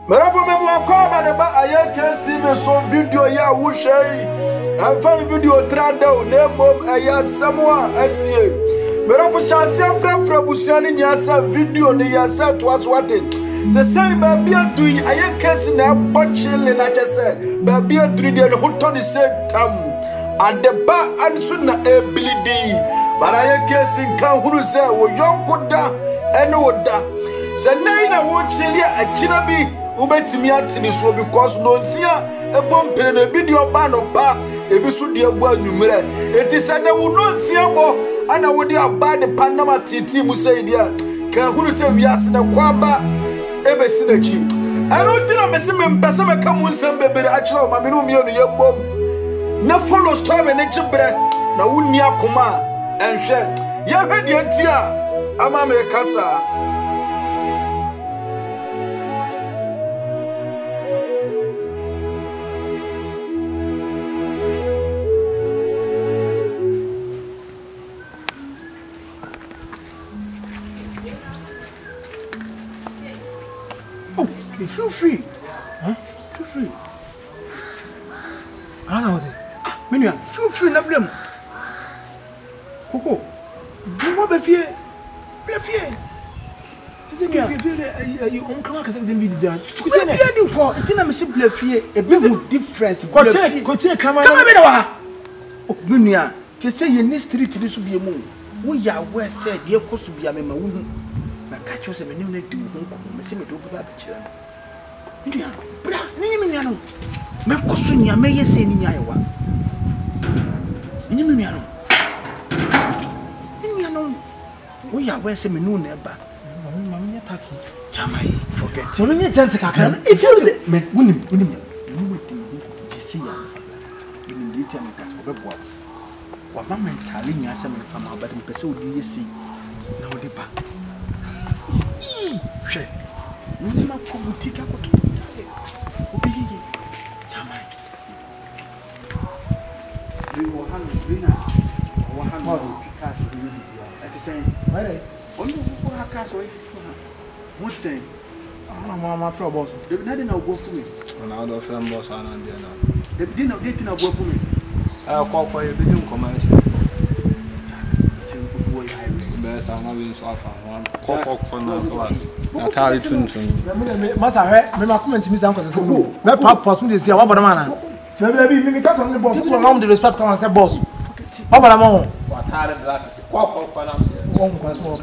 Merafo me mo akoma de ba ayeke Steve so video ya wo hwei. Amfa video trada o na mom aya samwa asie. Merafo chance afrafra busuani nyasa video ne yasa to aswate. Se say ba bia dui ayeke si na bochile na chese. Ba bia dui de ho to ni se tam. Adeba ansu na ebilidi. Bara ayeke si kan hunu se wo yonkoda ene woda. Se nei na wo chili achina bi ubetimi atini so because no sia ebom pere na video ba no ba ebisu de egbo anumere enti se na wo no sia bo ana wo de aba de panama titi mu sei dia kan hunu se wiase na kwaba ebesi na chi ero dina mesi me mpese me kamu nsem bebere achira o ma me no mi onu yemmom na follow storm na chibre na wonni akoma enhwe ye hwedi antia ama me kasa. Feel free. Huh? Feel free. I don't know what it. Menu, feel free, no blame. Coco, you want to fear? Play fear. Isn't it? You won't come because it's in video. You can't be any for it. I'm simply fear a bit difference. Come on. Oh, Menu, to say you need street to this will be a move. We are well said, you're supposed to be a member. I catch us a menu to me do over. Ndia bra ni nya no me koso nya me yese ni nya yewa ni nya no wo ya we se me no na ba ma me nya taki chamai forget so me nya tante kaka if you say me woni no we do kesi ya ni ndi tia me kaso be boa wa ma me kale nya se me fa ma ba de pese odi yesi na odi ba hwe ni ma ko boutique akoto What's saying? I'm a pro boss. They didn't go for me. And I don't feel boss on the They didn't go for me. I'll call for a big commercial. Boy, best I'm having so far. Coco corner. I tell you, Massa, me comment to Miss Uncle. My papa soon is here. What about the man? Maybe me touch on the boss. What's wrong with the respect? Come and say, boss. How about a moment? What tired of that? Coco corner. One question.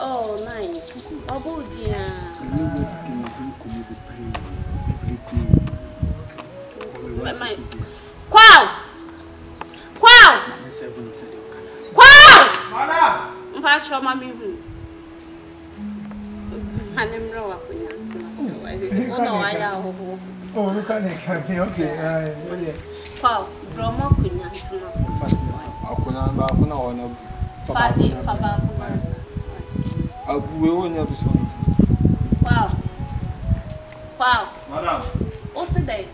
Oh, nice. Oh, dear. Qual! Madam! Mpacho mami hu. Anemro wa kunyantina so. Ono wa ya ho. Oh, we can okay. Qual? Bromo kunyantina so. Akuna ba akuna ona Fadi faba. We won't have this one. Wow. Madam. What's the day?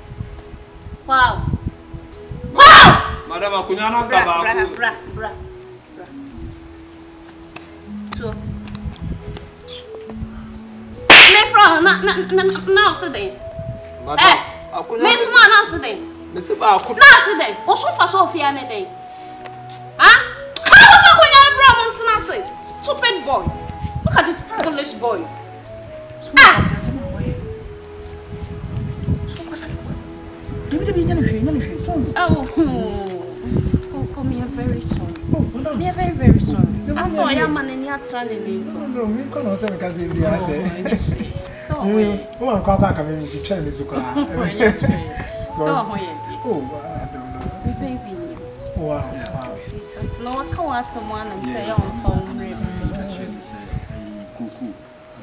Wow. Madam, Akunyana Kaba. Bra. So. Me from now today. Madam. Miss Man now today. Miss Ba. Now today. What's for Sophia na day? Huh? How Akunyana Bra Montana say? Stupid boy. Look at this foolish boy. Oh, me are very sorry. Me are very, very sorry. I saw a man in your training. No, we can't say because if you are saying so. Oh, I'm coming to tell this. So, I don't know. Baby. Wow. Sweetheart. No, I can't ask someone and say on phone.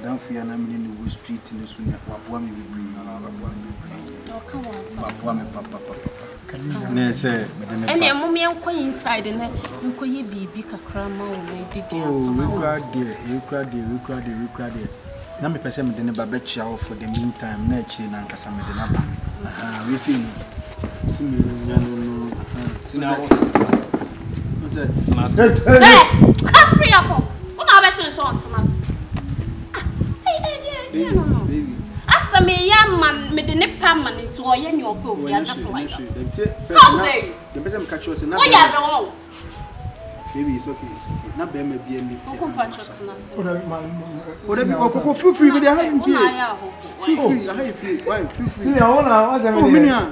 Don't fear, I'm in the street in the swing. Oh, come on, Papa. na say medene and your mommy and quite inside and quite be kakrama or did we cried. Na me pese medene ba be chia for the meantime na chi na nkasa medene ba. We see me no. What's that? Hey, come free up. What I bet you so on us. Hey, no. As a young man, made the permanent to a your proof, you are just like that. How dare you? The person catch us and oh, yeah, baby, it's okay. Not be maybe any feel free, but I haven't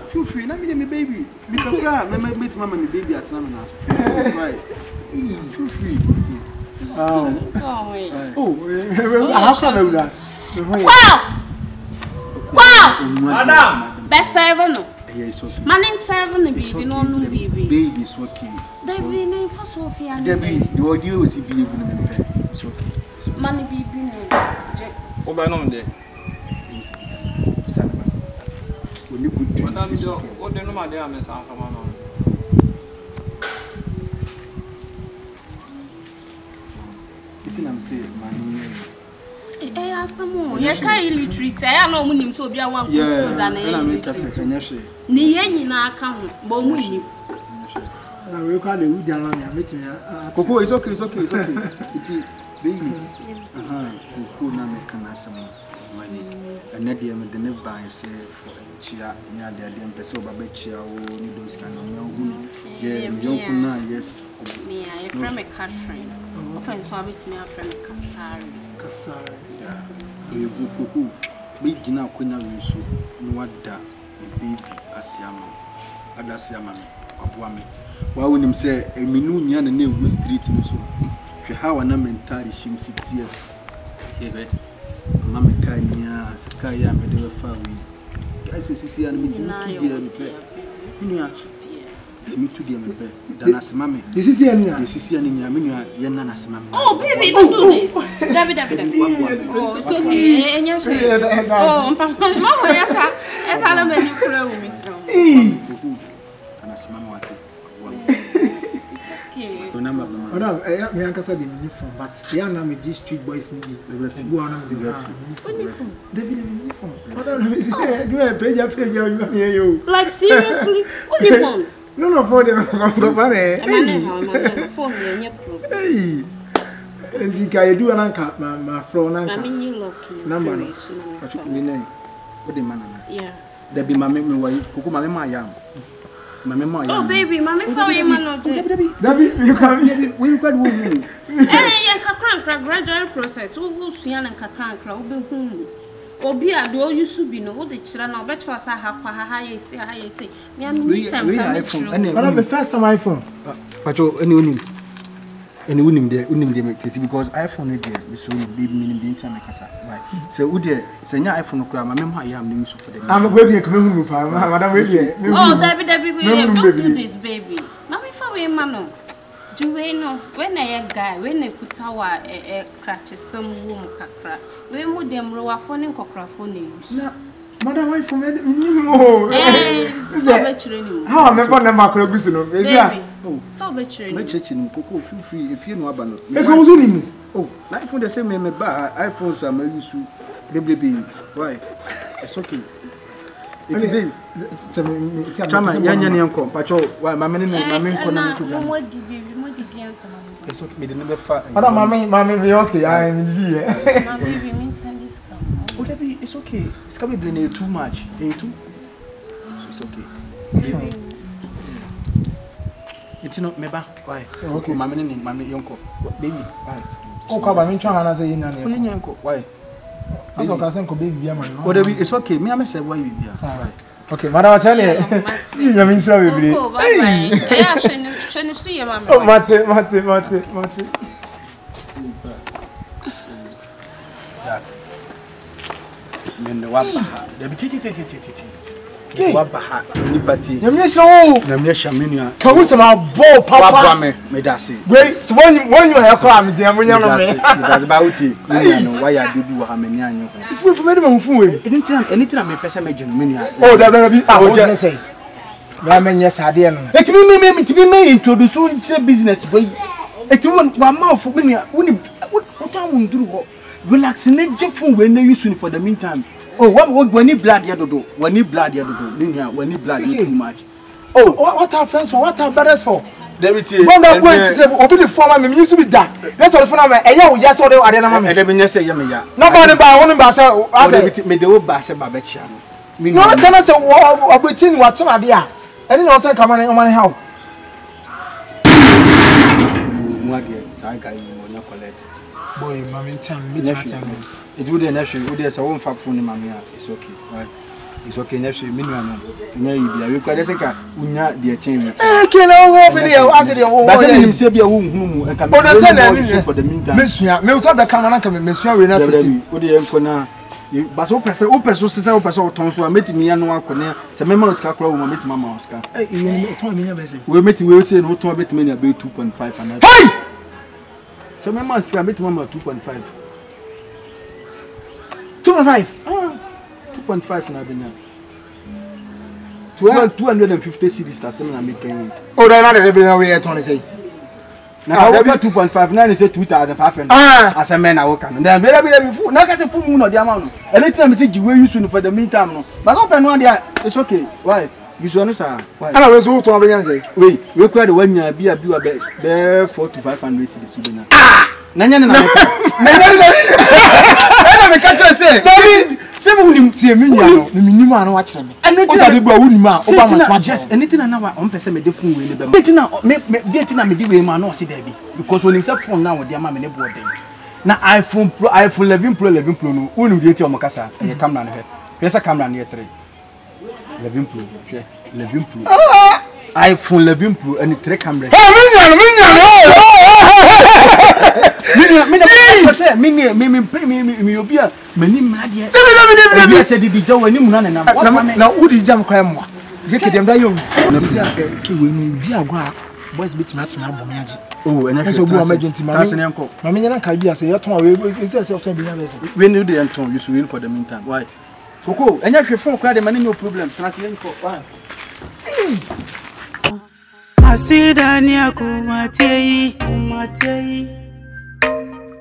feel free. Let me baby. Because I meet mama and baby at some right. Feel free. How can I do that? Wow! Madam! Best 7. Yes, okay. Man 7 baby, no baby. Baby, it's okay. Baby, name for Sophia. The audio is be able to it's okay. Money baby. Oh, by no day. When you could Madam, what do you know, my dear Miss Alphamano? I'm saying, man. Eh, some more. You can't retreat. I know him so be a one. Yeah, I make a second. Ni yenyi na aka ho, bo mu ni. We call the wood down on meeting. Coco, it's okay. It's baby. Coco, na make an answer money. And that dear, the never buy say for chia near the idea person over chia or you those kind of young. Yeah, yes. Me, I from a Catherine. Open so bit me from Kasari. Yeah. We go Coco. We gina kwena wisu no wada baby asiama. Ada asiama me. Aboa me. Wa wonim say eminu nya na ewu street no so. Hwe ha wana mentari shim sitie. Ebe. Mama kanya saka ya me de fa wi. Guys sisi ya me tu dia me pe. Nya. Timi tu dia me pe. Dana asema me. This is here nya. This is here nya me nya ye na na asema me. Oh baby, don't do this. David. Oh, it's okay. Oh, mama yasa. Esa la me ni kura wo misro. Dana asema me wate. Okay. Remember Madam, me ankasa the uniform, but they are now me G Street Boys in the go on the uniform. David uniform. Madam, do a page you. Like seriously? Uniform? No, for them go for it. I'm phone me problem. Hey. And the guy do an anchor, my phone anchor. I mean you look number. What the man? Yeah. There be my memory why Coco my young. Oh baby, mommy for you man David, you come here. We got woman. Eh, kakran gradual process. Wo suan and kakran kra wo be hu. Obi a do you su bi no wo de kira na obecho asa ha kwa ha ye say. Me am need time come. But the first time iPhone. Pacho any unim there make because iPhone there so be meaning the internet kasa. Right. So we there say nya iPhone kra ma mem ha ya am use for them. I'm going to come home pa madam we there. Oh, David, we don't do this baby. Mommy for we man. Do we know when a guy when a kutawa a crutch some womb kakra. We mu dem ro afone kokra phone use. Na madam wife for me no. How am I going to make a no? Baby. So be training. Me checking Coco feel free if you know about it. E go zuni. Oh, iPhone the same me ba iPhone so am use baby. Why? It's okay. It's baby. Chama yanya ni enko. Pacho why mama ni nko na nko. Mo di answer na. It's okay me the never fa. Madam mama we okay. I am here. My baby means send this come. Oh baby, it's okay. It's can be blame too much. Too. So it's okay. It's not meba. Why? Okay, mama ni mama yonko. Baby, why? Oh, kaba mi twa na say yin na ne. Oh, yanko. Why? Aso ka sen ko baby bia man. Oh, baby, it's okay. Me am say why you bia. Right. Okay, madam Charlie. See you mean so baby. Oh, bye bye. Yeah, shenu see your mama. Oh, mate. Men wapa. Debi titi. Wabaha anybody nyamye so nyamye shamenia ka hu se ma bo papa me dase we so when you ya kwa me dia munya no me that's about it no why ya debi wa hameni anyo fu me de ma fu we anytime me pesa me genu menia oh da be ah o je say Ramen yes ade no. Eti me introduce you business way. Eti one mouth for me what I won't do. Relax ne jefun we na use for the meantime. Oh, when you blood ya dodo. When you blood ya dodo. When you blood too much. Oh, what are friends for? What are brothers for? David, one that going to say, "Open the former me used to be that." Let's all for now. Eh, yeah, yes, or they are there. And let me say, yeah. Nobody buy one by say, "I me the old bash about Betcha." No, tell us what between what's my dear. And then also come on my how. What dear, so I got you will not collect. Boy, mammy, time, meet my time. It would an issue. There's a one fat phone, mammy. It's okay, right? It's okay, next minimum. Maybe I require a second. We not dear change. I can't over there. I said, "Oh, I said him say be a woman and come for the meantime." Monsieur, me was the camera come, Monsieur, we never did. What do you have but so person so person ton so met me no akone se me ma ska kra wo met mama ska we met we say no ton bet me na be 2.5 and hey so me ma ska met mama 2.5 2.5 na be na 250 cities that some na making oh they na the be we ton say now 2.5 now say 2,500 as a man I work on then be full now say full no the amount anytime say you use for the meantime no but open one there it's okay why you should sir why and we so to be say we require the one year be 4 to 500 cities na na nya na me catch say David say we nim tie me nya no me nim anu wa kire me o sa de gba wo nim a o ba ma just anything na wa on person me de phone we ne be anything na me de we ma no say there be because when him say phone na wo de ma me ne bo den na iPhone 11 Pro no wonu de tie o makasa e camera na he press camera na 3 11 Pro 11 Pro iPhone 11 Pro and 3 cameras me obia mani made e say di jaw ani mu na na udi jam kwa mo je kedem da yo ki we no bi agwa boys bit match na bom yaji oh enya so bu emergency mama tasen enko mama nyana ka bi ase yeton we say option bi na be say we need the enton you should win for the meantime why Foko enya hwe phone kwa de mani no problem tasen enko why Masidania kumatei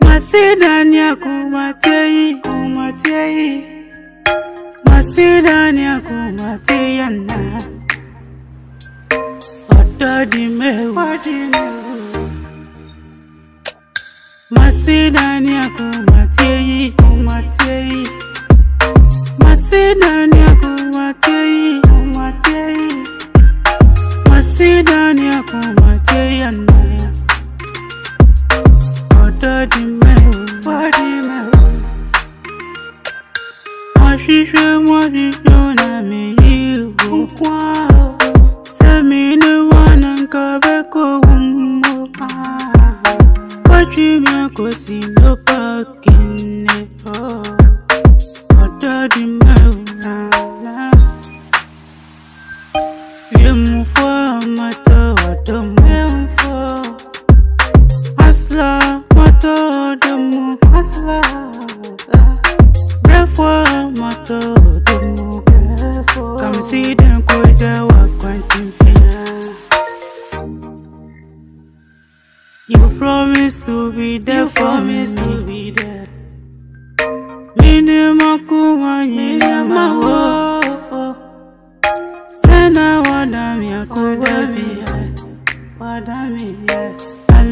Masidania kumatei Masidania kumatei na Ododi me Masidania kumatei Masidania kumatei Masidania kumatei na Ododi me Ashishe na me kwa Semine wana nkabeko umo Wajime kwa sindo pakine Ododi me Yemufwa mato wadomu Asla mato wadomu Asla Brefwa mato wadomu Come see them kuja wa quantum fina You promised to be there for me Mine makuma yine mawo Sena wadami akubabi Wadami I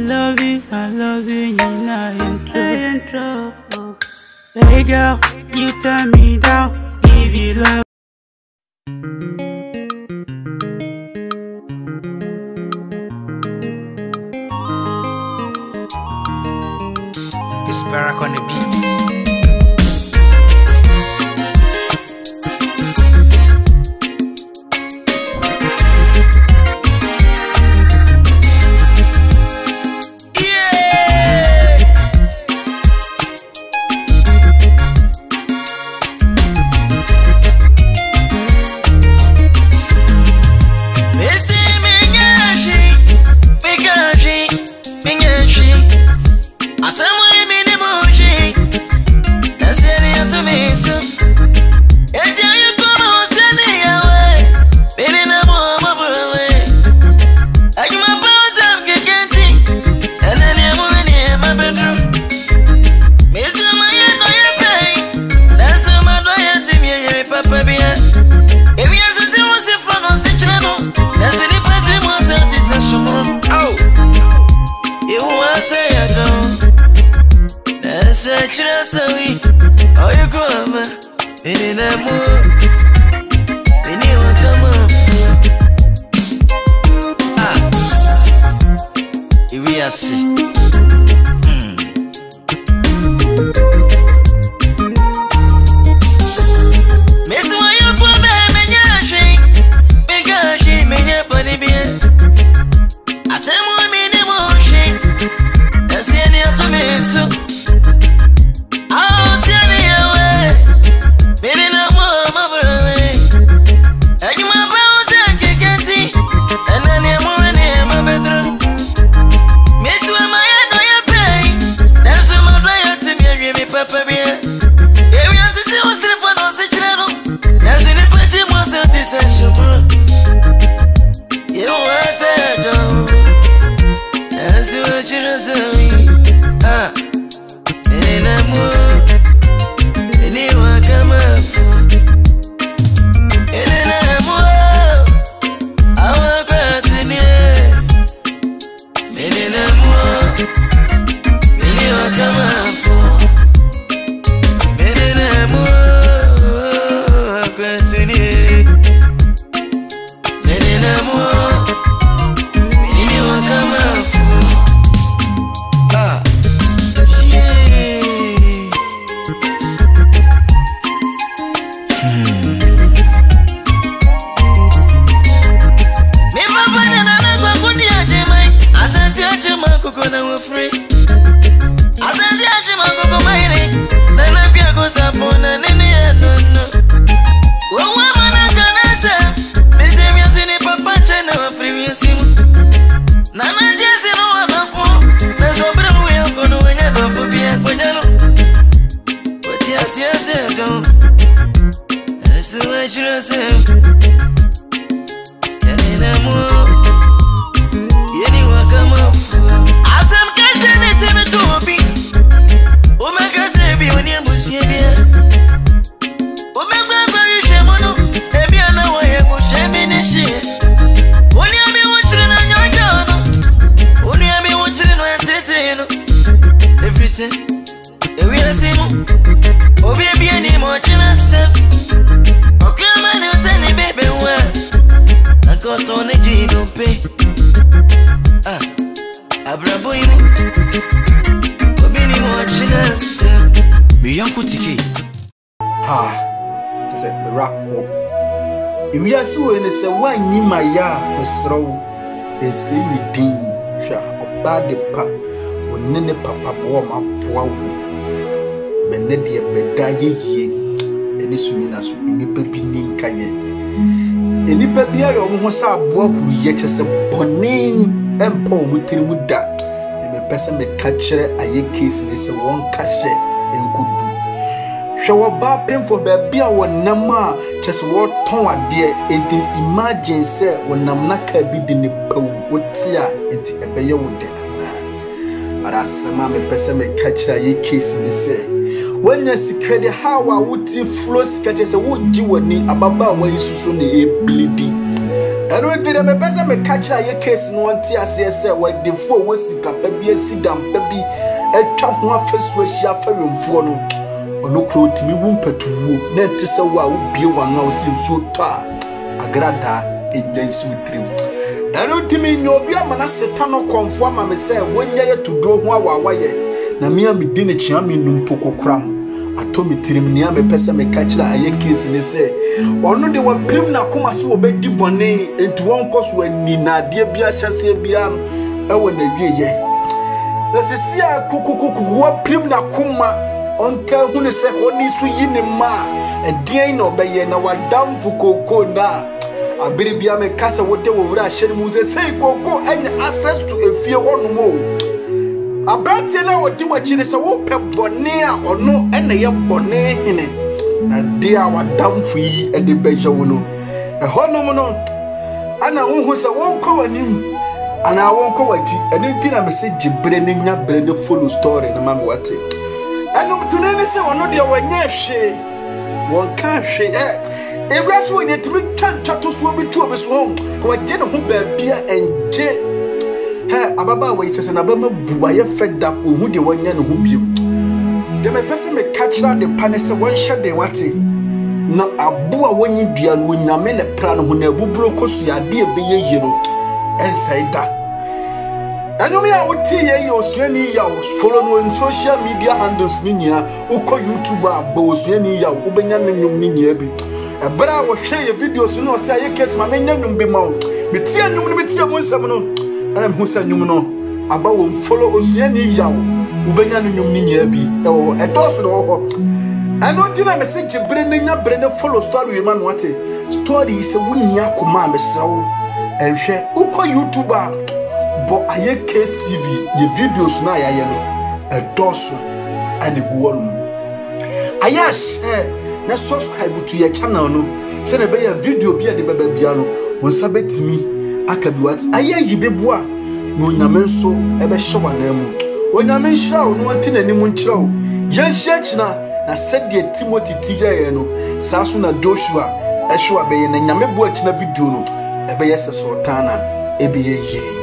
love you, Nina intro Hey girl, you turn me down, give you love It's Barack on the beat. Eti ayo como se niega, we, pero na mo Chirasawi, oh you come, in a mood, in you come up. Here we are see. Miss why you put me in your tree, because she made your body be. I said more minimum she, that's any to me so. Nene papa boa ma boa wo benne de beda yeye eni sumina so enipa bi ni nkaye enipa bi ayo mo ho sa boa huru ye kyese bone empa o mutiri mu da me pese me ka kire aye case ni se won ka hye enkodu hwe wo ba pemfo ba bia wo nam a kyese wo ton ade enti imagine say wo nam na ka bi de ne pawu wo tia enti ebeye wo de Arasama me pese me catch ye case ni say when you secret how I would flows catch say would you wani ababa wa isusu ne e bleeding and when did me pese me catch ye case no anti ase say what the fo wo sika pa bi asidam pa bi etwa ho afesu ahia fawemfo no ono kro timi wu mpatuwo na enti se wo a wo bie wano a wo si nso to a agrada enyansi witrim don't tell me no be a man setano conform me say when ye to do ho awaye na me am di ne chia me num poko kram atomi tirim ne am pese me ka kira aye case ne say ono de wa prim na koma so obedi bone enti won koso ani na de bia hyase bia e wona wieye na se sia kukukuku wa prim na koma onka hu ne se oni so yi ne ma e den na obeye na wa damfu koko na abiribia me kasa wote wo wura hye mu ze sei koko anya access to efie honomo abrantie na wodi wachire se wo pe bone a ono ene ye bone hene na dia wadamfo yi e de beje wo no e honomo no ana wo se won ko wanim ana won ko waji ene ntina me se gibre ne nya bre ne follow story na mama wate eno tunene se ono de wanya hwe won ka hwe Every when you turn to swim to us home, or general beer and jet. Hey, Ababa waiters and Abama Buaya fed up with who the one yan who you. de me pese me catch the panese one shot de wate na aboa wonyi dua no nyame ne pra no ho na abuburo kosu ya de ebeye yiro ensaida anyomi a wotie ye osuani ya follow no on social media handles ni nya uko YouTube aba osuani ya ubenya nnwom ni nya bi ebra wo hwe ye videos no se aye case ma menya nnwom bi ma me tie nnwom no me tie mo nsam no ana me hu sa nnwom no aba wo follow osuani ya ubenya nnwom ni nya bi edoso do ho ano dina message bre nya bre ne follow story we man wate story se wunya koma mesrawo enhwe uko YouTube a bo aye case TV ye videos na ya ye no edoso ade guwon aya share na subscribe to your channel no se na be ya video bia de baba bia no won sabetimi akabiwat aye yibebua no nyame nso ebe hyewa na mu onyame hyewa no antinani mu nkyerɛw ye hyɛkyina na sɛdeɛ Timothy tiye no saa so na Joshua ɛhyewa be ye na nyame bua kyina video no ebe ye sɛ sultana ebe ye